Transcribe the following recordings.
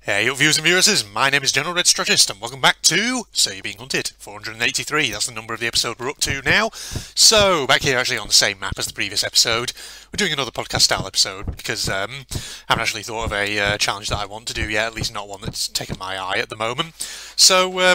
Hey viewers and viewers, my name is General Red Strategist and welcome back to So You're Being Hunted, 483, that's the number of the episode we're up to now. So, back here actually on the same map as the previous episode, we're doing another podcast style episode because I haven't actually thought of a challenge that I want to do yet, at least not one that's taken my eye at the moment. So,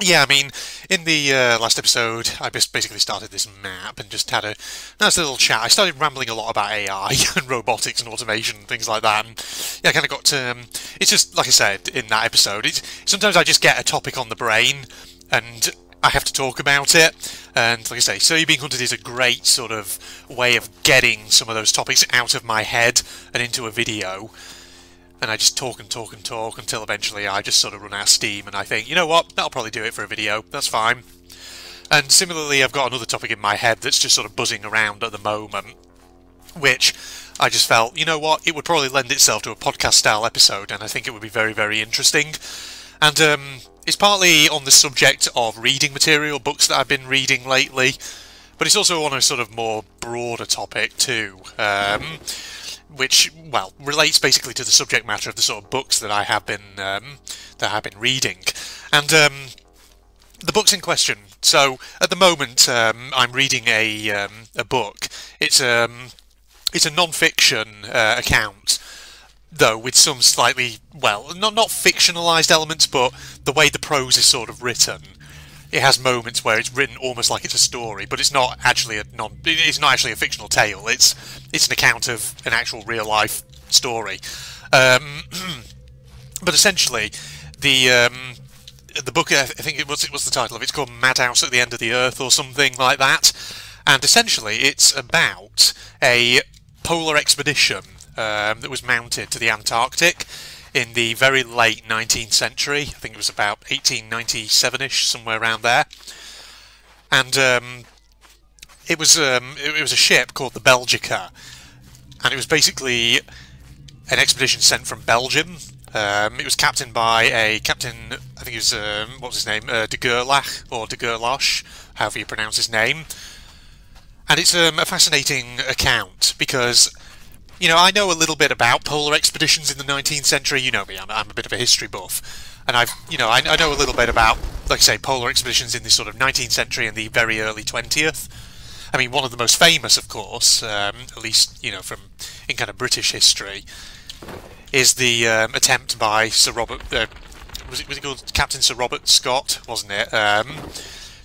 yeah, I mean, in the last episode, I just basically started this map and just had a nice little chat. I started rambling a lot about AI and robotics and automation and things like that. And yeah, I kind of got to... it's just, like I said in that episode, sometimes I just get a topic on the brain and I have to talk about it. And like I say, So You're Being Hunted is a great sort of way of getting some of those topics out of my head and into a video. And I just talk and talk and talk until eventually I just sort of run out of steam and I think, you know what, that'll probably do it for a video, that's fine. And similarly, I've got another topic in my head that's just sort of buzzing around at the moment, which I just felt, you know what, it would probably lend itself to a podcast style episode and I think it would be very, very interesting. And it's partly on the subject of reading material, books that I've been reading lately, but it's also on a sort of more broader topic too. Which, well, relates basically to the subject matter of the sort of books that I have been reading, and the books in question. So at the moment, I'm reading a book. It's a non-fiction account, though with some slightly, well, not fictionalized elements, but the way the prose is sort of written. It has moments where it's written almost like it's a story, but it's not actually it's not actually a fictional tale. It's an account of an actual real life story. But essentially, the book, I think what's the title of it? It's called Madhouse at the End of the Earth or something like that. And essentially, it's about a polar expedition that was mounted to the Antarctic in the very late 19th century. I think it was about 1897-ish, somewhere around there. And it was a ship called the Beluga, and it was basically an expedition sent from Belgium. It was captained by a captain, I think it was, what was his name, de Gerlach, or de Gerloch, however you pronounce his name. And it's a fascinating account, because... you know, I know a little bit about polar expeditions in the 19th century. You know me, I'm a bit of a history buff. And I know a little bit about, like I say, polar expeditions in the sort of 19th century and the very early 20th. I mean, one of the most famous, of course, at least, you know, in kind of British history, is the attempt by Sir Robert, was it called Captain Sir Robert Scott, wasn't it,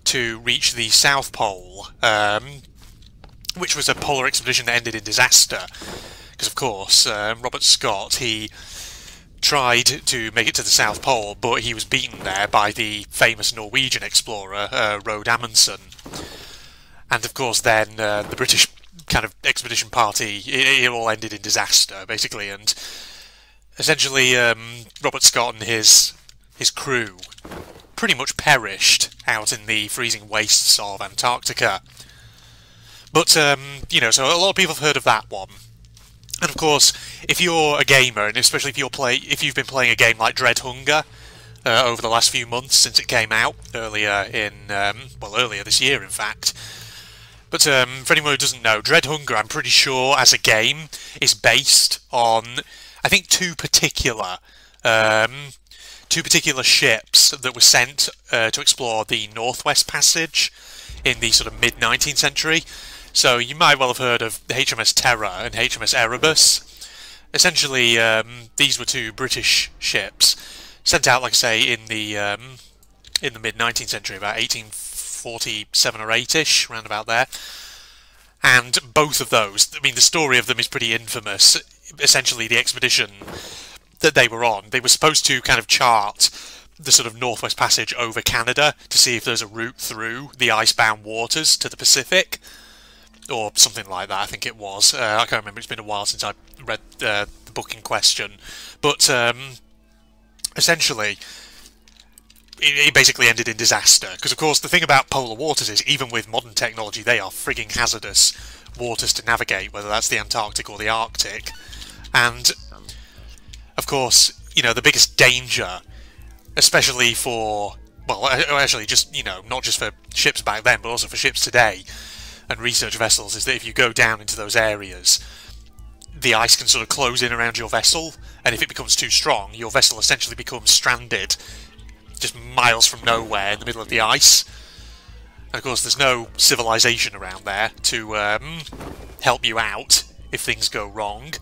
to reach the South Pole, which was a polar expedition that ended in disaster. Because, of course, Robert Scott, he tried to make it to the South Pole, but he was beaten there by the famous Norwegian explorer, Roald Amundsen. And, of course, then the British kind of expedition party, it all ended in disaster, basically. And essentially, Robert Scott and his crew pretty much perished out in the freezing wastes of Antarctica. But, you know, so a lot of people have heard of that one. And of course, if you're a gamer, and especially if you've been playing a game like dreadhunger over the last few months since it came out earlier earlier this year, in fact. But for anyone who doesn't know, dreadhunger, I'm pretty sure, as a game, is based on, I think, two particular ships that were sent to explore the Northwest Passage in the sort of mid-19th century. So you might well have heard of the HMS Terror and HMS Erebus. Essentially, these were two British ships sent out, like I say, in the mid-19th century, about 1847 or 8-ish, around about there. And both of those, I mean, the story of them is pretty infamous. Essentially, the expedition that they were on, they were supposed to kind of chart the sort of Northwest Passage over Canada to see if there's a route through the icebound waters to the Pacific. Or something like that, I think it was. I can't remember, it's been a while since I read the book in question. But essentially, it basically ended in disaster. Because, of course, the thing about polar waters is, even with modern technology, they are frigging hazardous waters to navigate, whether that's the Antarctic or the Arctic. And, of course, you know, the biggest danger, especially for, well, actually, just, you know, not just for ships back then, but also for ships today, and research vessels, is that if you go down into those areas, the ice can sort of close in around your vessel, and if it becomes too strong, your vessel essentially becomes stranded just miles from nowhere in the middle of the ice. And of course there's no civilization around there to help you out if things go wrong.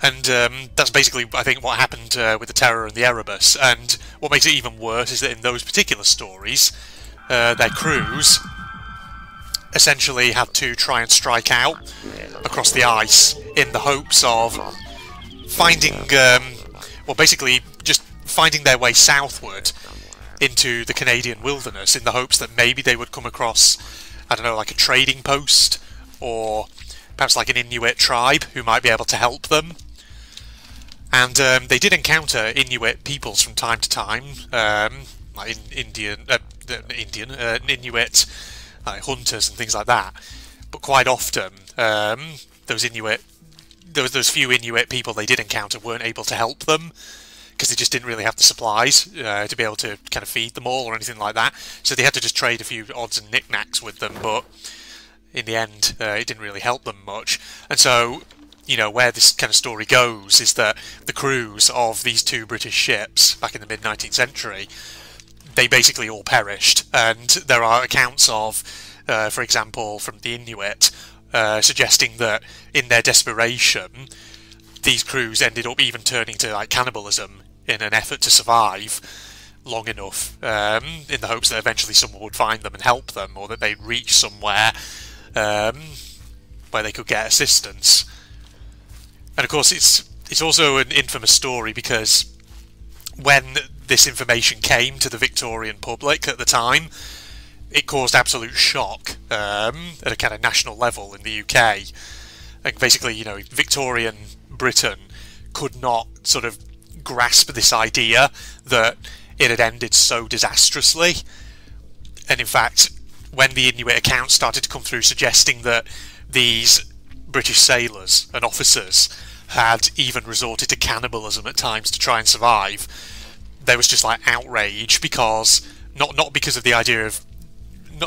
And that's basically, I think, what happened with the Terror and the Erebus. And what makes it even worse is that in those particular stories, their crews essentially had to try and strike out across the ice in the hopes of finding, well, basically just finding their way southward into the Canadian wilderness in the hopes that maybe they would come across, I don't know, like a trading post, or perhaps like an Inuit tribe who might be able to help them. And they did encounter Inuit peoples from time to time, like Inuit hunters and things like that. But quite often, those few Inuit people they did encounter weren't able to help them, because they just didn't really have the supplies to be able to kind of feed them all or anything like that. So they had to just trade a few odds and knickknacks with them, but in the end it didn't really help them much. And so, you know, where this kind of story goes is that the crews of these two British ships back in the mid-19th century, they basically all perished. And there are accounts of, for example, from the Inuit, suggesting that in their desperation, these crews ended up even turning to like cannibalism in an effort to survive long enough, in the hopes that eventually someone would find them and help them, or that they'd reach somewhere where they could get assistance. And of course it's also an infamous story because when this information came to the Victorian public at the time, it caused absolute shock at a kind of national level in the UK. And basically, you know, Victorian Britain could not sort of grasp this idea that it had ended so disastrously. And in fact, when the Inuit accounts started to come through suggesting that these British sailors and officers had even resorted to cannibalism at times to try and survive, there was just like outrage, because not because of the idea of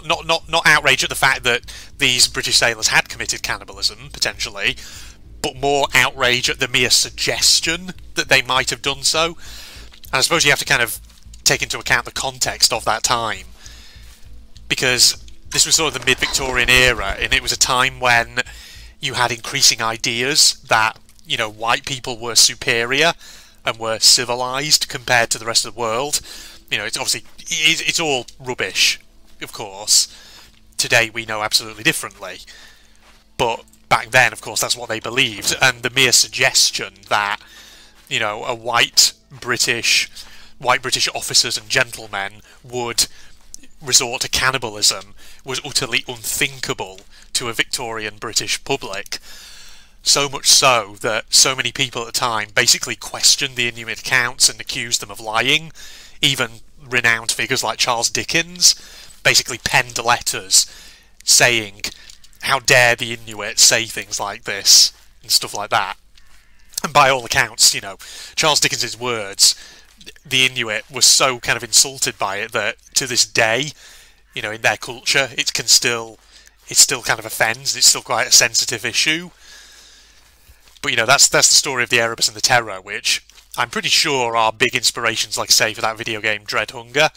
not outrage at the fact that these British sailors had committed cannibalism potentially, but more outrage at the mere suggestion that they might have done so. And I suppose you have to kind of take into account the context of that time, because this was sort of the mid-Victorian era, and it was a time when you had increasing ideas that, you know, white people were superior and were civilized compared to the rest of the world. You know, it's obviously it's all rubbish, of course. Today we know absolutely differently, but back then, of course, that's what they believed. And the mere suggestion that, you know, white British officers and gentlemen would resort to cannibalism was utterly unthinkable to a Victorian British public. So much so that so many people at the time basically questioned the Inuit accounts and accused them of lying. Even renowned figures like Charles Dickens basically penned letters saying, how dare the Inuit say things like this, and stuff like that. And by all accounts, you know, Charles Dickens's words, the Inuit was so kind of insulted by it that to this day, you know, in their culture, it still kind of offends. It's still quite a sensitive issue. But you know, that's the story of the Erebus and the Terror, which I'm pretty sure are big inspirations, like I say, for that video game Dreadhunger.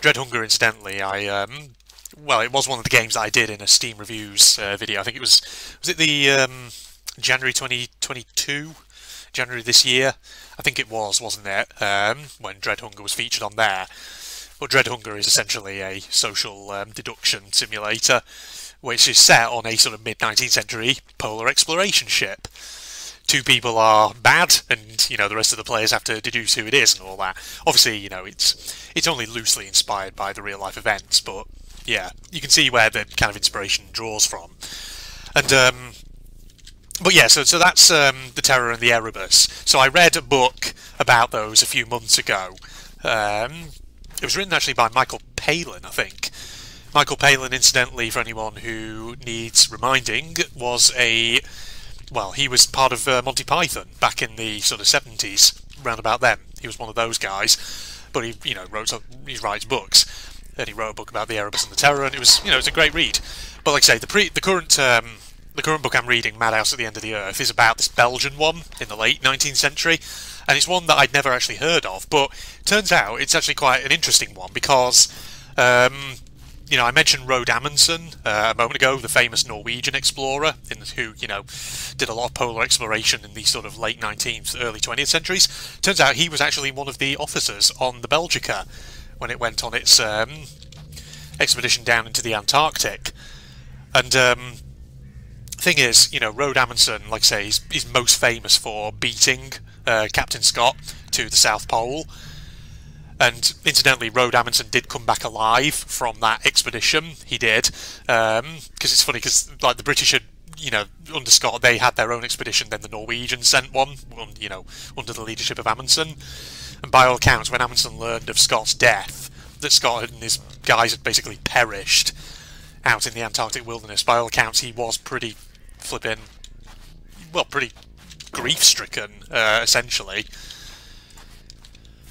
Dreadhunger, incidentally, well, it was one of the games that I did in a Steam Reviews video. I think it was it the January 2022? January this year? I think it was, wasn't it? When Dreadhunger was featured on there. But Dreadhunger is essentially a social deduction simulator, which is set on a sort of mid-19th century polar exploration ship. Two people are bad, and you know, the rest of the players have to deduce who it is and all that. Obviously, you know, it's only loosely inspired by the real life events, but yeah, you can see where the kind of inspiration draws from. And but yeah, so that's the Terror and the Erebus. So I read a book about those a few months ago. It was written actually by Michael Palin, I think. Michael Palin, incidentally, for anyone who needs reminding, was he was part of Monty Python back in the sort of 70s, round about then. He was one of those guys, but he, you know, he writes books, and he wrote a book about the Erebus and the Terror, and it was, you know, it's a great read. But like I say, the current the current book I'm reading, Madhouse at the End of the Earth, is about this Belgian one in the late 19th century, and it's one that I'd never actually heard of, but turns out it's actually quite an interesting one because, you know, I mentioned Roald Amundsen a moment ago, the famous Norwegian explorer, who, you know, did a lot of polar exploration in the sort of late 19th, early 20th centuries. Turns out he was actually one of the officers on the Belgica when it went on its expedition down into the Antarctic. And thing is, you know, Roald Amundsen, like I say, he's most famous for beating Captain Scott to the South Pole. And incidentally, Roald Amundsen did come back alive from that expedition. He did, because it's funny because like the British had, you know, under Scott they had their own expedition. Then the Norwegians sent one, you know, under the leadership of Amundsen. And by all accounts, when Amundsen learned of Scott's death, that Scott and his guys had basically perished out in the Antarctic wilderness, by all accounts he was pretty flipping, well, pretty grief-stricken, essentially.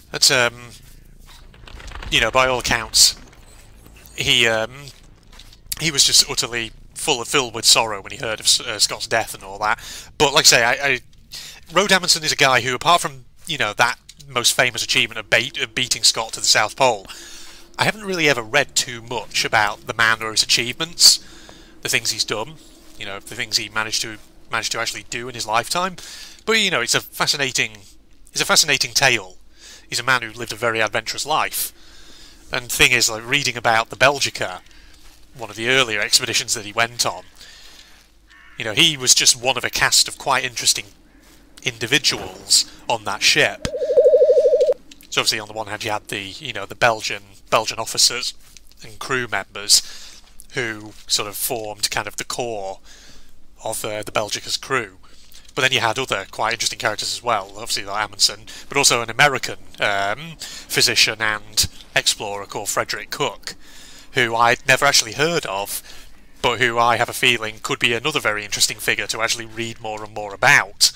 But you know, by all accounts, he was just utterly filled with sorrow when he heard of Scott's death and all that. But like I say, Roald Amundsen is a guy who, apart from, you know, that most famous achievement of beating Scott to the South Pole, I haven't really ever read too much about the man or his achievements, the things he's done, you know, the things he managed to actually do in his lifetime. But you know, it's a fascinating tale. He's a man who lived a very adventurous life. And the thing is, like, reading about the Belgica, one of the earlier expeditions that he went on, you know, he was just one of a cast of quite interesting individuals on that ship. So obviously, on the one hand, you had the, you know, the Belgian officers and crew members who sort of formed kind of the core of the Belgica's crew. But then you had other quite interesting characters as well, obviously like Amundsen, but also an American physician and explorer called Frederick Cook, who I'd never actually heard of, but who I have a feeling could be another very interesting figure to actually read more and more about.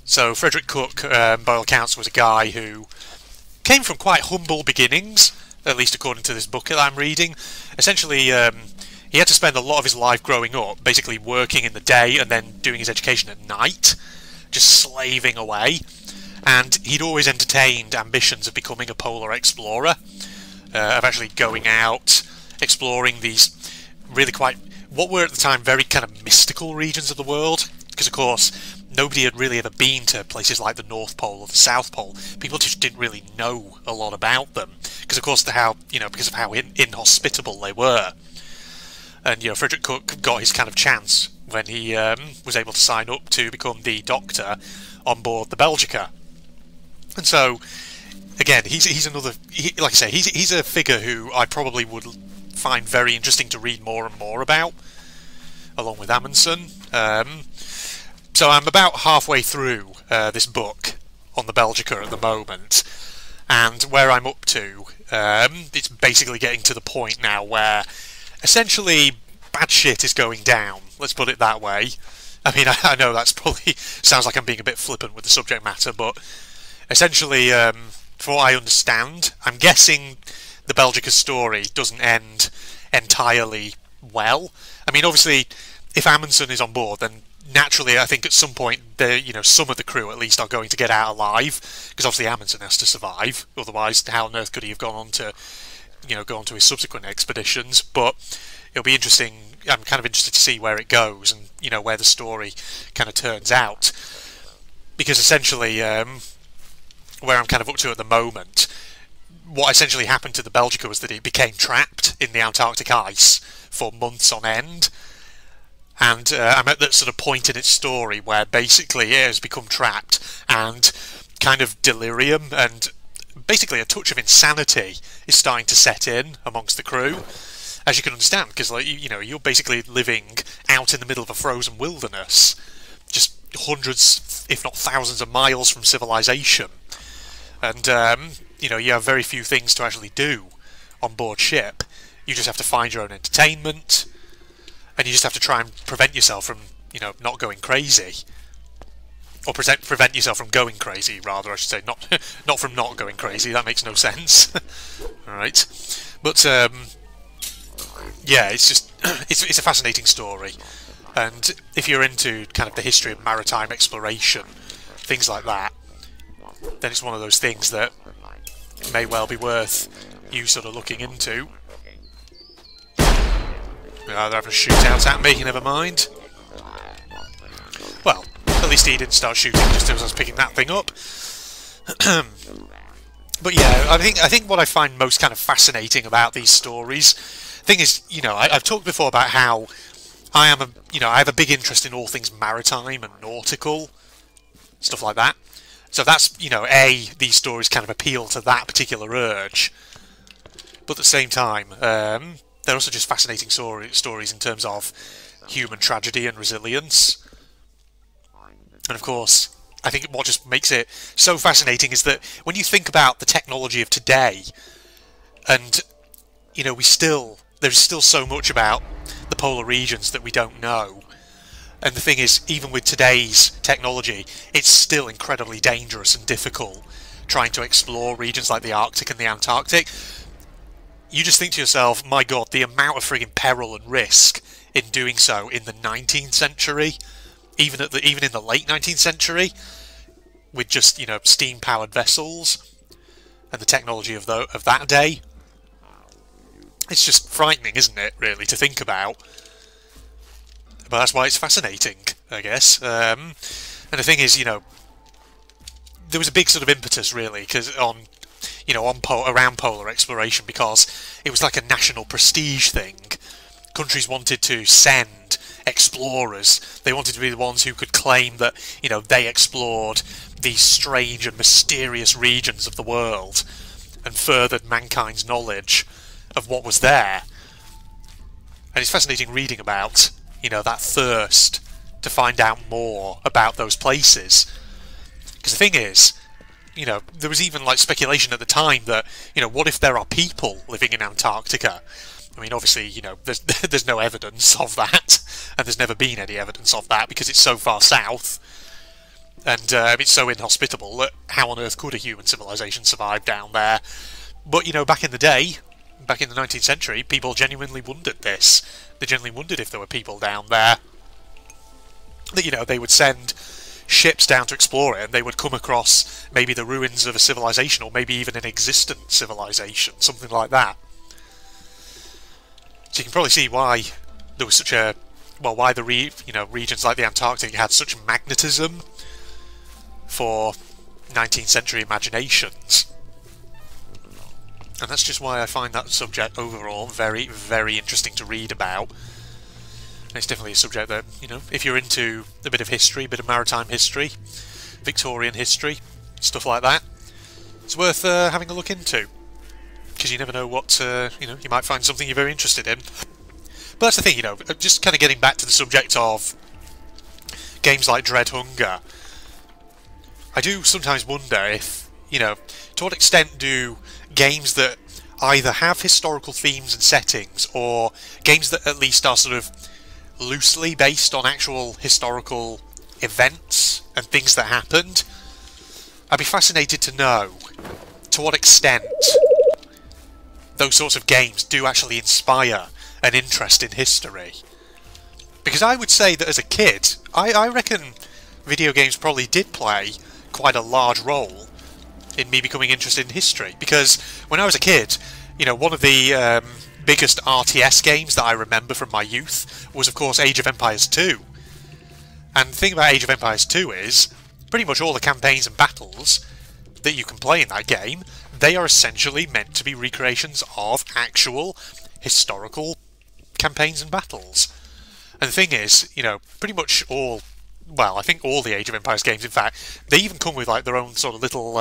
So Frederick Cook, by all accounts, was a guy who came from quite humble beginnings, at least according to this book that I'm reading. Essentially, he had to spend a lot of his life growing up basically working in the day and then doing his education at night, just slaving away. And he'd always entertained ambitions of becoming a polar explorer, of actually going out, exploring these really quite, what were at the time very kind of mystical regions of the world, because of course nobody had really ever been to places like the North Pole or the South Pole. People just didn't really know a lot about them, because of course because of how inhospitable they were. And you know, Frederick Cook got his kind of chance when he was able to sign up to become the doctor on board the Belgica. And so, again, he's another, like I say, he's a figure who I probably would find very interesting to read more and more about, along with Amundsen. So I'm about halfway through this book on the Belgica at the moment, and where I'm up to, it's basically getting to the point now where essentially bad shit is going down, let's put it that way. I mean, I know that's probably sounds like I'm being a bit flippant with the subject matter, but essentially, from what I understand, I'm guessing the Belgica story doesn't end entirely well. I mean, obviously, if Amundsen is on board, then naturally, I think at some point, some of the crew at least are going to get out alive, because obviously Amundsen has to survive. Otherwise, how on earth could he have gone on to his subsequent expeditions? But it'll be interesting. I'm kind of interested to see where it goes and where the story kind of turns out, because essentially, where I'm kind of up to at the moment, what essentially happened to the Belgica was that it became trapped in the Antarctic ice for months on end. And I'm at that sort of point in its story where basically it has become trapped, and kind of delirium and basically a touch of insanity is starting to set in amongst the crew, as you can understand, because you're basically living out in the middle of a frozen wilderness, just hundreds, if not thousands of miles from civilization, and you have very few things to actually do on board ship. You just have to find your own entertainment, and you just have to try and prevent yourself from, not going crazy. Or prevent yourself from going crazy, rather, I should say. Not from not going crazy, that makes no sense. Alright. But, yeah, it's just, it's a fascinating story. And if you're into kind of the history of maritime exploration, things like that, then it's one of those things that may well be worth you sort of looking into. They're having a shootout at me, never mind. Well, at least he didn't start shooting just as I was picking that thing up. But yeah, I think what I find most kind of fascinating about these stories, thing is, you know, I've talked before about how I have a big interest in all things maritime and nautical, stuff like that. So that's, you know, these stories kind of appeal to that particular urge. But at the same time, they're also just fascinating stories in terms of human tragedy and resilience. And of course, I think what just makes it so fascinating is that when you think about the technology of today, and, you know, there's still so much about the polar regions that we don't know. And the thing is, even with today's technology, it's still incredibly dangerous and difficult trying to explore regions like the Arctic and the Antarctic. You just think to yourself, my god, the amount of frigging peril and risk in doing so in the 19th century, even in the late 19th century, with just, you know, steam-powered vessels and the technology of that day. It's just frightening, isn't it, really, to think about? But that's why it's fascinating, I guess. And the thing is, you know, there was a big sort of impetus, really, around polar exploration, because it was like a national prestige thing. Countries wanted to send explorers. They wanted to be the ones who could claim that, you know, they explored these strange and mysterious regions of the world and furthered mankind's knowledge of what was there. And it's fascinating reading about, you know, that thirst to find out more about those places. Because the thing is, you know, there was even like speculation at the time that, you know, what if there are people living in Antarctica? I mean, obviously, you know, there's no evidence of that, and there's never been any evidence of that because it's so far south, and it's so inhospitable that how on earth could a human civilization survive down there? But, you know, back in the day, back in the 19th century, people genuinely wondered this. They genuinely wondered if there were people down there. That, you know, they would send ships down to explore it, and they would come across maybe the ruins of a civilization, or maybe even an existent civilization, something like that. So you can probably see why there was such a, well, why the regions like the Antarctic had such magnetism for 19th century imaginations. And that's just why I find that subject overall very, very interesting to read about. And it's definitely a subject that, you know, if you're into a bit of history, a bit of maritime history, Victorian history, stuff like that, it's worth having a look into. Because you never know what, you know, you might find something you're very interested in. But that's the thing, you know, just kind of getting back to the subject of games like dreadhunger, I do sometimes wonder if, you know, to what extent do games that either have historical themes and settings, or games that at least are sort of loosely based on actual historical events and things that happened, I'd be fascinated to know to what extent those sorts of games do actually inspire an interest in history. Because I would say that as a kid, I reckon video games probably did play quite a large role in me becoming interested in history. Because when I was a kid, you know, one of the biggest RTS games that I remember from my youth was, of course, Age of Empires 2. And the thing about Age of Empires 2 is, pretty much all the campaigns and battles that you can play in that game, they are essentially meant to be recreations of actual historical campaigns and battles. And the thing is, you know, pretty much all, well, I think all the Age of Empires games, in fact, they even come with like their own sort of little,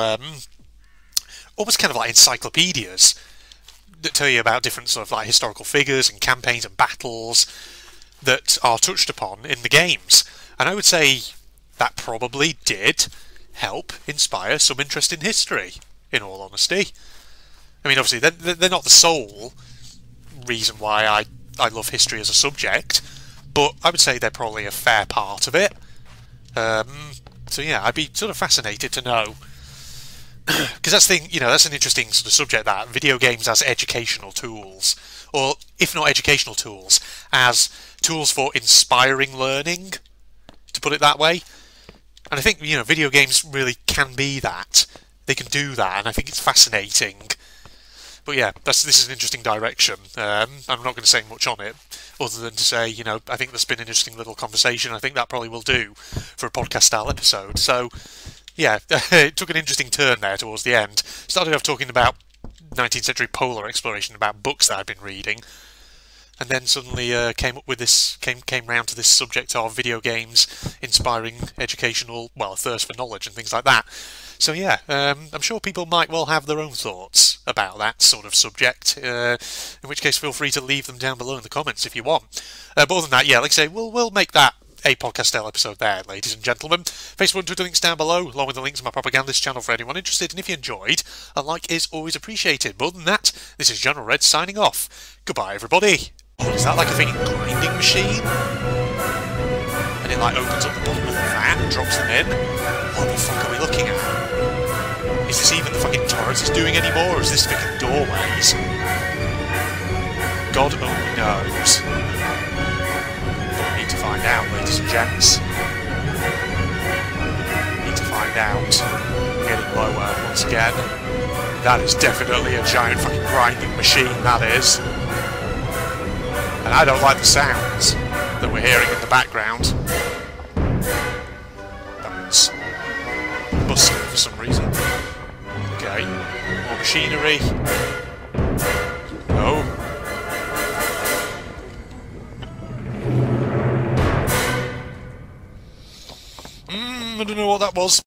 almost kind of like encyclopedias that tell you about different sort of like historical figures and campaigns and battles that are touched upon in the games. And I would say that probably did help inspire some interest in history, in all honesty. I mean, obviously, they're not the sole reason why I love history as a subject, but I would say they're probably a fair part of it. So yeah, I'd be sort of fascinated to know, because that's the thing, you know, that's an interesting sort of subject, that video games as educational tools, or if not educational tools, as tools for inspiring learning, to put it that way. And I think, you know, video games really can be that. They can do that, and I think it's fascinating. But yeah, this is an interesting direction. I'm not going to say much on it, other than to say, you know, I think there's been an interesting little conversation. I think that probably will do for a podcast-style episode. So, yeah, it took an interesting turn there towards the end. Started off talking about 19th century polar exploration, about books that I've been reading, and then suddenly came round to this subject of video games inspiring educational, well, a thirst for knowledge and things like that. So yeah, I'm sure people might well have their own thoughts about that sort of subject, in which case feel free to leave them down below in the comments if you want. But other than that, yeah, like I say, we'll make that a podcast-style episode there, ladies and gentlemen. Facebook and Twitter links down below, along with the links to my propagandist channel for anyone interested, and if you enjoyed, a like is always appreciated. But other than that, this is General Red signing off. Goodbye, everybody. Oh, is that like a thing grinding machine? And it like opens up the bottom of the vat and drops them in? What the fuck are we looking at? Is this even the fucking turrets it's doing anymore, or is this fucking doorways? God only knows. But we need to find out, ladies and gents. We need to find out. We're getting lower once again. That is definitely a giant fucking grinding machine, that is. And I don't like the sounds that we're hearing in the background. That's bustling for some reason. Okay, more machinery. No. I don't know what that was.